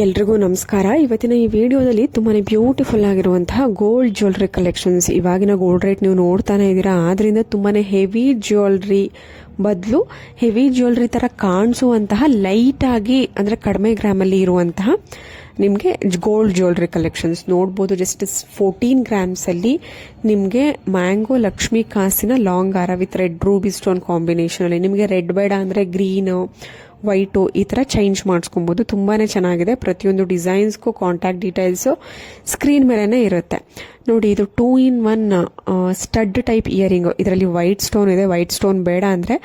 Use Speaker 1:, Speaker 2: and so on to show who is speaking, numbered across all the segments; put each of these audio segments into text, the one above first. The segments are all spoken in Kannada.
Speaker 1: ಎಲ್ರಿಗೂ ನಮಸ್ಕಾರ. ಇವತ್ತಿನ ಈ ವಿಡಿಯೋದಲ್ಲಿ ತುಂಬಾನೇ ಬ್ಯೂಟಿಫುಲ್ ಆಗಿರುವಂತಹ ಗೋಲ್ಡ್ ಜ್ಯುವೆಲ್ಲರಿ ಕಲೆಕ್ಷನ್ಸ್. ಇವಾಗಿನ ಗೋಲ್ಡ್ ರೇಟ್ ನೀವು ನೋಡ್ತಾನೆ ಇದ್ದೀರಾ, ಆದ್ರಿಂದ ತುಂಬಾನೇ ಹೆವಿ ಜ್ಯುವೆಲ್ಲರಿ ಬದಲು ಹೆವಿ ಜ್ಯುವೆಲ್ಲರಿ ತರ ಕಾಣಿಸುವಂತಹ ಲೈಟ್ ಆಗಿ ಅಂದ್ರೆ ಕಡಿಮೆ ಗ್ರಾಮ್ ಅಲ್ಲಿ ಇರುವಂತಹ ನಿಮಗೆ ಗೋಲ್ಡ್ ಜ್ಯುವೆಲ್ಲರಿ ಕಲೆಕ್ಷನ್ಸ್ ನೋಡ್ಬೋದು. ಜಸ್ಟ್ 14 ಗ್ರಾಮ್ಸ್ ಅಲ್ಲಿ ನಿಮಗೆ ಮ್ಯಾಂಗೋ ಲಕ್ಷ್ಮಿ ಕಾಸಿನ ಲಾಂಗ್ ಹಾರ with red Ruby stone combination ಅಲ್ಲಿ. ನಿಮಗೆ ರೆಡ್ ಬೇಡ ಅಂದ್ರೆ ಗ್ರೀನ್, ವೈಟು ಈ ತರ ಚೇಂಜ್ ಮಾಡಿಸ್ಕೊಬಹುದು. ತುಂಬಾನೇ ಚೆನ್ನಾಗಿದೆ. ಪ್ರತಿಯೊಂದು ಡಿಸೈನ್ಸ್ಗೂ ಕಾಂಟ್ಯಾಕ್ಟ್ ಡೀಟೇಲ್ಸ್ ಸ್ಕ್ರೀನ್ ಮೇಲೆನೆ ಇರುತ್ತೆ ನೋಡಿ. ಇದು 2-in-1 ಸ್ಟಡ್ ಟೈಪ್ ಇಯರಿಂಗ್. ಇದರಲ್ಲಿ ವೈಟ್ ಸ್ಟೋನ್ ಇದೆ. ವೈಟ್ ಸ್ಟೋನ್ ಬೇಡ ಅಂದ್ರೆ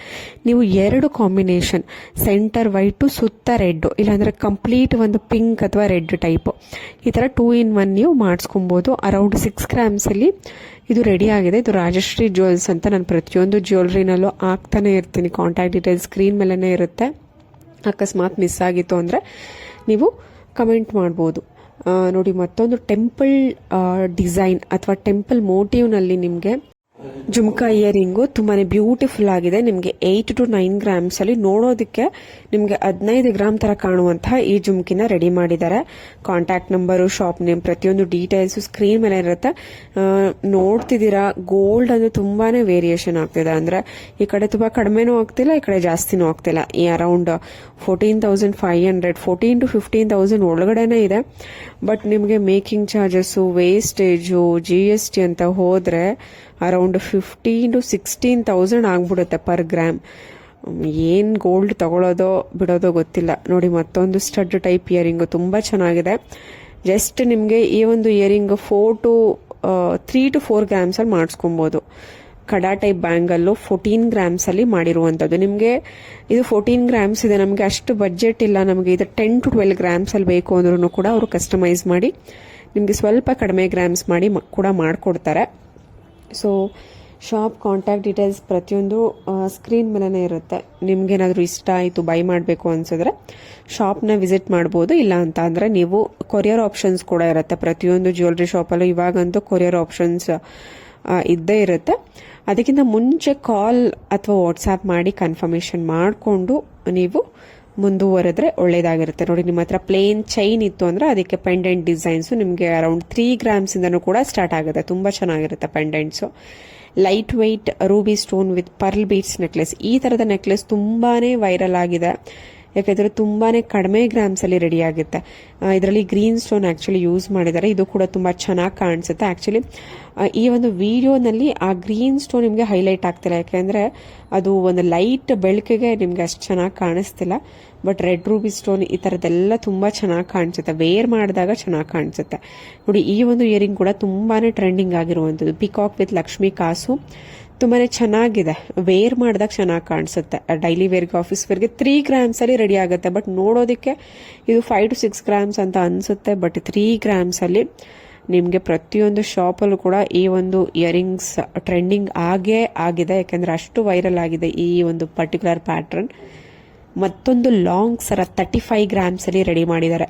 Speaker 1: ನೀವು 2 ಕಾಂಬಿನೇಷನ್, ಸೆಂಟರ್ ವೈಟ್ ಸುತ್ತ ರೆಡ್, ಇಲ್ಲಾಂದ್ರೆ ಕಂಪ್ಲೀಟ್ ಒಂದು ಪಿಂಕ್ ಅಥವಾ ರೆಡ್ ಟೈಪ್, ಈ ತರ 2-in-1 ನೀವು ಮಾಡಿಸ್ಕೊಬಹುದು. ಅರೌಂಡ್ 6 ಗ್ರಾಮ್ಸ್ ಅಲ್ಲಿ ಇದು ರೆಡಿ ಆಗಿದೆ. ಇದು ರಾಜಶ್ರೀ ಜ್ಯುವೆಲ್ಸ್ ಅಂತ. ನಾನು ಪ್ರತಿಯೊಂದು ಜ್ಯುವೆಲ್ಲರಿನಲ್ಲೂ ಹಾಕ್ತಾನೆ ಇರ್ತೀನಿ. ಕಾಂಟ್ಯಾಕ್ಟ್ ಡೀಟೇಲ್ಸ್ ಸ್ಕ್ರೀನ್ ಮೇಲೆನೆ ಇರುತ್ತೆ. ಅಕಸ್ಮಾತ್ ಮಿಸ್ ಆಗಿತ್ತು ಅಂದ್ರೆ ನೀವು ಕಮೆಂಟ್ ಮಾಡ್ಬೋದು ನೋಡಿ. ಮತ್ತೊಂದು ಟೆಂಪಲ್ ಡಿಸೈನ್ ಅಥವಾ ಟೆಂಪಲ್ ಮೋಟಿವ್ ನಲ್ಲಿ ನಿಮಗೆ ಜುಮ್ಕಾ ಇಯರಿಂಗು ತುಂಬಾನೇ ಬ್ಯೂಟಿಫುಲ್ ಆಗಿದೆ. ನಿಮಗೆ 8 to 9 ಗ್ರಾಮ್ಸ್ ಅಲ್ಲಿ ನೋಡೋದಕ್ಕೆ ನಿಮಗೆ 15 ಗ್ರಾಮ್ ತರ ಕಾಣುವಂತಹ ಈ ಜುಮ್ಕಿನ ರೆಡಿ ಮಾಡಿದ್ದಾರೆ. ಕಾಂಟ್ಯಾಕ್ಟ್ ನಂಬರು, ಶಾಪ್ ನೇಮ್, ಪ್ರತಿಯೊಂದು ಡೀಟೇಲ್ಸ್ ಸ್ಕ್ರೀನ್ ಮೇಲೆ ಇರುತ್ತೆ. ನೋಡ್ತಿದ್ದೀರಾ, ಗೋಲ್ಡ್ ಅಂದ್ರೆ ತುಂಬಾನೇ ವೇರಿಯೇಷನ್ ಆಗ್ತಿದೆ. ಅಂದ್ರೆ ಈ ಕಡೆ ತುಂಬಾ ಕಡಿಮೆನೂ ಆಗ್ತಿಲ್ಲ, ಈ ಕಡೆ ಜಾಸ್ತಿನೂ ಆಗ್ತಿಲ್ಲ. ಈ ಅರೌಂಡ್ 14,500 14 to 15,000 ಒಳಗಡೆನೆ ಇದೆ. ಬಟ್ ನಿಮಗೆ ಮೇಕಿಂಗ್ ಚಾರ್ಜಸ್, ವೇಸ್ಟೇಜು, GST ಅಂತ ಹೋದ್ರೆ ಅರೌಂಡ್ 15 to 16,000 ಆಗ್ಬಿಡುತ್ತೆ ಪರ್ ಗ್ರಾಮ್. ಏನ್ ಗೋಲ್ಡ್ ತಗೊಳ್ಳೋದೋ ಬಿಡೋದೋ ಗೊತ್ತಿಲ್ಲ ನೋಡಿ. ಮತ್ತೊಂದು ಸ್ಟಡ್ ಟೈಪ್ ಇಯರಿಂಗ್ ತುಂಬಾ ಚೆನ್ನಾಗಿದೆ. ಜಸ್ಟ್ ನಿಮ್ಗೆ ಈ ಒಂದು ಇಯರಿಂಗ್ 3 to 4 ಗ್ರಾಮ್ಸ್ ಅಲ್ಲಿ ಮಾಡಿಸ್ಕೊಬಹುದು. ಕಡಾ ಟೈಪ್ ಬ್ಯಾಂಗಲ್ಲು 14 ಗ್ರಾಮ್ಸ್ ಅಲ್ಲಿ ಮಾಡಿರುವಂತದ್ದು. ನಿಮ್ಗೆ ಇದು 14 ಗ್ರಾಮ್ಸ್ ಇದೆ, ನಮ್ಗೆ ಅಷ್ಟು ಬಜೆಟ್ ಇಲ್ಲ, ನಮಗೆ ಇದು 10 to 12 ಗ್ರಾಮ್ಸ್ ಅಲ್ಲಿ ಬೇಕು ಅಂದ್ರೂ ಕೂಡ ಅವರು ಕಸ್ಟಮೈಸ್ ಮಾಡಿ ನಿಮ್ಗೆ ಸ್ವಲ್ಪ ಕಡಿಮೆ ಗ್ರಾಮ್ಸ್ ಮಾಡಿ ಕೂಡ ಮಾಡ್ಕೊಡ್ತಾರೆ. ಸೊ ಶಾಪ್ ಕಾಂಟ್ಯಾಕ್ಟ್ ಡೀಟೇಲ್ಸ್ ಪ್ರತಿಯೊಂದು ಸ್ಕ್ರೀನ್ ಮೇಲೆನೆ ಇರುತ್ತೆ. ನಿಮ್ಗೇನಾದ್ರೂ ಇಷ್ಟ ಆಯಿತು, ಬೈ ಮಾಡಬೇಕು ಅನ್ಸಿದ್ರೆ ಶಾಪ್ನ ವಿಸಿಟ್ ಮಾಡ್ಬೋದು. ಇಲ್ಲ ಅಂತ ಅಂದ್ರೆ ನೀವು ಕೊರಿಯರ್ ಆಪ್ಷನ್ಸ್ ಕೂಡ ಇರುತ್ತೆ ಪ್ರತಿಯೊಂದು ಜ್ಯುವೆಲ್ಲರಿ ಶಾಪಲ್ಲೂ. ಇವಾಗಂತೂ ಕೊರಿಯರ್ ಆಪ್ಷನ್ಸ್ ಇದ್ದೇ ಇರುತ್ತೆ. ಅದಕ್ಕಿಂತ ಮುಂಚೆ ಕಾಲ್ ಅಥವಾ ವಾಟ್ಸ್ಆ್ಯಪ್ ಮಾಡಿ ಕನ್ಫರ್ಮೇಷನ್ ಮಾಡಿಕೊಂಡು ನೀವು ಮುಂದುವರೆದ್ರೆ ಒಳ್ಳೇದಾಗಿರುತ್ತೆ ನೋಡಿ. ನಿಮ್ಮ ಹತ್ರ ಪ್ಲೇನ್ ಚೈನ್ ಇತ್ತು ಅಂದ್ರೆ ಅದಕ್ಕೆ ಪೆಂಡೆಂಟ್ ಡಿಸೈನ್ಸ್ ನಿಮಗೆ ಅರೌಂಡ್ 3 ಗ್ರಾಮ್ಸ್ ಇಂದನೂ ಕೂಡ ಸ್ಟಾರ್ಟ್ ಆಗುತ್ತೆ. ತುಂಬಾ ಚೆನ್ನಾಗಿರುತ್ತೆ pendants. Light weight ruby stone with pearl beads necklace. ಈ ತರದ ನೆಕ್ಲೆಸ್ ತುಂಬಾನೇ ವೈರಲ್ ಆಗಿದೆ, ಯಾಕಂದ್ರೆ ತುಂಬಾನೇ ಕಡಿಮೆ ಗ್ರಾಮ್ಸ್ ಅಲ್ಲಿ ರೆಡಿ ಆಗುತ್ತೆ. ಇದರಲ್ಲಿ ಗ್ರೀನ್ ಸ್ಟೋನ್ ಆಕ್ಚುಲಿ ಯೂಸ್ ಮಾಡಿದ್ದಾರೆ. ಇದು ಕೂಡ ತುಂಬಾ ಚೆನ್ನಾಗಿ ಕಾಣಿಸುತ್ತೆ. ಆಕ್ಚುಲಿ ಈ ಒಂದು ವಿಡಿಯೋನಲ್ಲಿ ಆ ಗ್ರೀನ್ ಸ್ಟೋನ್ ನಿಮ್ಗೆ ಹೈಲೈಟ್ ಆಗ್ತಿಲ್ಲ, ಯಾಕೆಂದ್ರೆ ಅದು ಒಂದು ಲೈಟ್ ಬೆಳಕಿಗೆ ನಿಮ್ಗೆ ಅಷ್ಟು ಚೆನ್ನಾಗಿ ಕಾಣಿಸ್ತಿಲ್ಲ. ಬಟ್ ರೆಡ್ ರೂಬಿ ಸ್ಟೋನ್ ಈ ತರದೆಲ್ಲ ತುಂಬಾ ಚೆನ್ನಾಗಿ ಕಾಣಿಸುತ್ತೆ, ವೇರ್ ಮಾಡಿದಾಗ ಚೆನ್ನಾಗಿ ಕಾಣಿಸುತ್ತೆ ನೋಡಿ. ಈ ಒಂದು ಇಯರಿಂಗ್ ಕೂಡ ತುಂಬಾನೇ ಟ್ರೆಂಡಿಂಗ್ ಆಗಿರುವಂತದ್ದು. ಪಿಕಾಕ್ ವಿತ್ ಲಕ್ಷ್ಮಿ ಕಾಸು ತುಂಬಾನೇ ಚೆನ್ನಾಗಿದೆ. ವೇರ್ ಮಾಡಿದಾಗ ಚೆನ್ನಾಗಿ ಕಾಣಿಸುತ್ತೆ. ಡೈಲಿ ವೇರ್ಗೆ, ಆಫೀಸ್ ವೇರ್ಗೆ 3 ಗ್ರಾಮ್ಸ್ ಅಲ್ಲಿ ರೆಡಿ ಆಗುತ್ತೆ. ಬಟ್ ನೋಡೋದಕ್ಕೆ ಇದು 5 to 6 ಗ್ರಾಮ್ಸ್ ಅಂತ ಅನ್ಸುತ್ತೆ. ಬಟ್ 3 ಗ್ರಾಮ್ಸ್ ಅಲ್ಲಿ ನಿಮ್ಗೆ ಪ್ರತಿಯೊಂದು ಶಾಪಲ್ಲೂ ಕೂಡ ಈ ಒಂದು ಇಯರಿಂಗ್ಸ್ ಟ್ರೆಂಡಿಂಗ್ ಆಗೇ ಆಗಿದೆ, ಯಾಕಂದ್ರೆ ಅಷ್ಟು ವೈರಲ್ ಆಗಿದೆ ಈ ಒಂದು ಪರ್ಟಿಕ್ಯುಲರ್ ಪ್ಯಾಟರ್ನ್. ಮತ್ತೊಂದು ಲಾಂಗ್ ಸರ 35 ಗ್ರಾಮ್ಸ್ ಅಲ್ಲಿ ರೆಡಿ ಮಾಡಿದ್ದಾರೆ.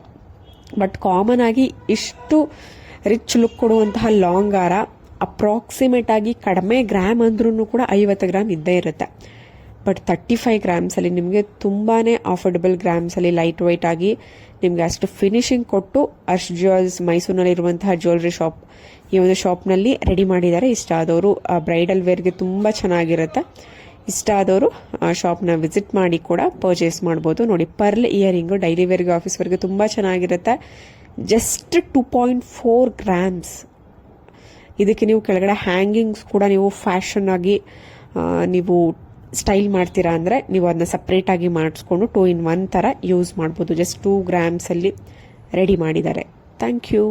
Speaker 1: ಬಟ್ ಕಾಮನ್ ಆಗಿ ಇಷ್ಟು ರಿಚ್ ಲುಕ್ ಕೊಡುವಂತಹ ಲಾಂಗ್ ಹಾರ ಅಪ್ರಾಕ್ಸಿಮೇಟ್ ಆಗಿ ಕಡಿಮೆ ಗ್ರಾಮ್ ಅಂದ್ರೂ ಕೂಡ 50 ಗ್ರಾಮ್ ಇದ್ದೇ ಇರುತ್ತೆ. ಬಟ್ 35 ಗ್ರಾಮ್ಸ್ ಅಲ್ಲಿ ನಿಮಗೆ ತುಂಬಾನೇ ಅಫೋರ್ಡಬಲ್ ಗ್ರಾಮ್ಸ್ ಅಲ್ಲಿ ಲೈಟ್ ವೈಟ್ ಆಗಿ ನಿಮ್ಗೆ ಅಷ್ಟು ಫಿನಿಶಿಂಗ್ ಕೊಟ್ಟು ಅರ್ಶ್ ಜ್ಯುವೆಲ್ಸ್ ಮೈಸೂರಿನಲ್ಲಿ ಇರುವಂತಹ ಜ್ಯುವೆಲ್ಲರಿ ಶಾಪ್, ಈ ಒಂದು ಶಾಪ್ ನಲ್ಲಿ ರೆಡಿ ಮಾಡಿದ್ದಾರೆ. ಇಷ್ಟ ಆದವರು ಬ್ರೈಡಲ್ ವೇರ್ಗೆ ತುಂಬಾ ಚೆನ್ನಾಗಿರುತ್ತೆ. ಇಷ್ಟ ಆದವರು ಶಾಪ್ನ ವಿಸಿಟ್ ಮಾಡಿ ಕೂಡ ಪರ್ಚೇಸ್ ಮಾಡಬಹುದು ನೋಡಿ. ಪರ್ಲ್ ಇಯರಿಂಗ್ ಡೈಲಿ ವೇರ್ಗೆ, ಆಫೀಸ್ ವೇರ್ಗೆ ತುಂಬಾ ಚೆನ್ನಾಗಿರುತ್ತೆ. Just 2.4 grams. ಇದಕ್ಕೆ ನೀವು ಕೆಳಗಡೆ ಹ್ಯಾಂಗಿಂಗ್ಸ್ ಕೂಡ ನೀವು ಫ್ಯಾಷನ್ ಆಗಿ ನೀವು ಸ್ಟೈಲ್ ಮಾಡ್ತೀರಾ ಅಂದ್ರೆ ನೀವು ಅದನ್ನ ಸಪ್ರೇಟ್ ಆಗಿ ಮಾಡಿಸ್ಕೊಂಡು 2-in-1 ತರ ಯೂಸ್ ಮಾಡಬಹುದು. ಜಸ್ಟ್ 2 ಗ್ರಾಮ್ಸ್ ಅಲ್ಲಿ ರೆಡಿ ಮಾಡಿದ್ದಾರೆ. Thank you.